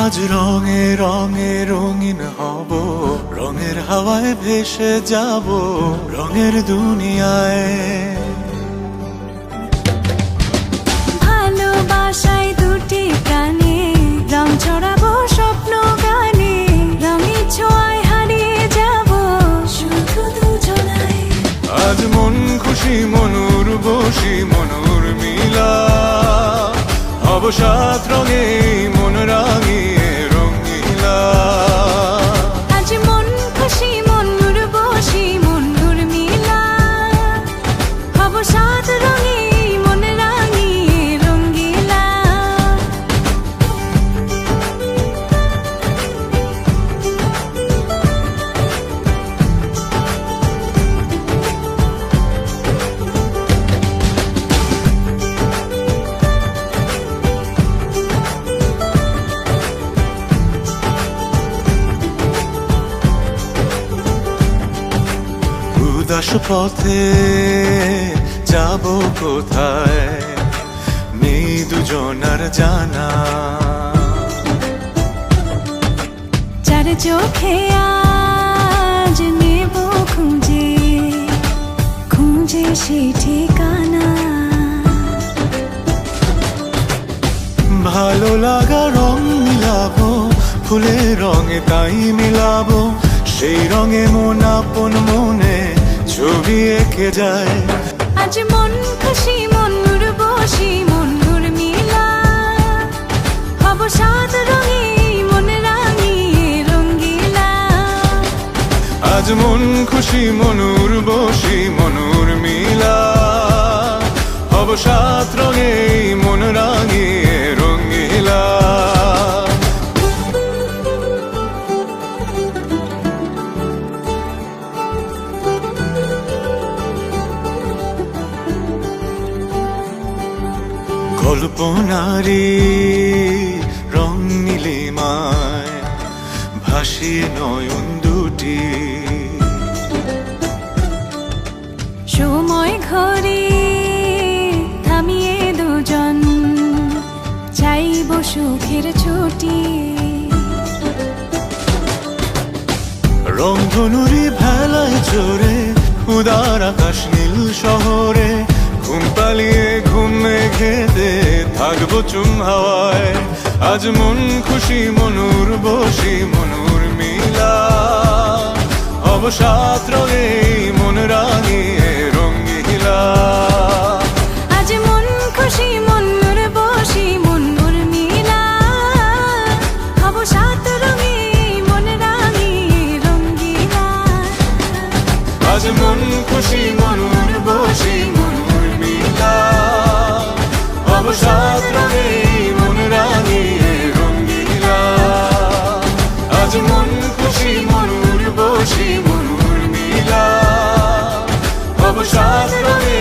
আজ রঙে রঙে রঙিন হব, রঙের হাওয়ায় ভেসে যাব রঙের দুনিয়ায়। ভালোবাসায় দুটি প্রাণে রং ছড়াবো স্বপ্ন গানে, রঙের ছোঁয়ায় হারিয়ে যাব শুধু দুজনায়। আজ মন খুশি মনুর বসি মনুর মিলা, অবসাদ রঙে মন রাঙিয়ে রঙিলা। আজ মন খুশি মনুর বসি মনুর মিলা, অবসাদ রঙে মন রাঙিয়ে রঙিলা। উদাস পথে যাব কোথায়, নেই দুজনার জানা। চার চোখে আজ নেব খুঁজে খুঁজে সে ঠিকানা। ভালো লাগা রং মিলাবো, ফুলের রঙে তাই মিলাবো, সেই রঙে মন আপন মনে ছবি এঁকে যায়। আজ মন খুশি মনুর বসি মনুর মিলা, অবসাদ রঙে মন রাঙিয়ে রঙিলা। আজ মন খুশি মনুর বসি মনুর মিলা, অবসাদ রঙে মন রাঙিয়ে রঙিলা। কল্পনারি রং নীলিমায় ভাসিয়ে নয়ন দুটি, সময় ঘরে থামিয়ে দুজন চাইব সুখের ছুটি। রংধনুরি ভেলায় চড়ে উদার আকাশ নীল শহরে, ঘুম পালিয়ে ঘুম মেঘেতে থাকবো চুম হাওয়ায়। আজ মন খুশি মনুর বসি মনুর মিলা, অবসাদ রঙে মন রাঙিয়ে রঙিলা। আজ মন খুশি মনুর বসি মনুর মিলা, অবসাদ রঙে মন রাঙিয়ে রঙিলা। আজ মন খুশি মনুর বসি মনুর মিলা, অবসাদ রঙে মন রাঙিয়ে রঙিলা। আজ মন খুশি মনুর বসি মনুর মিলা, অবসাদ রঙে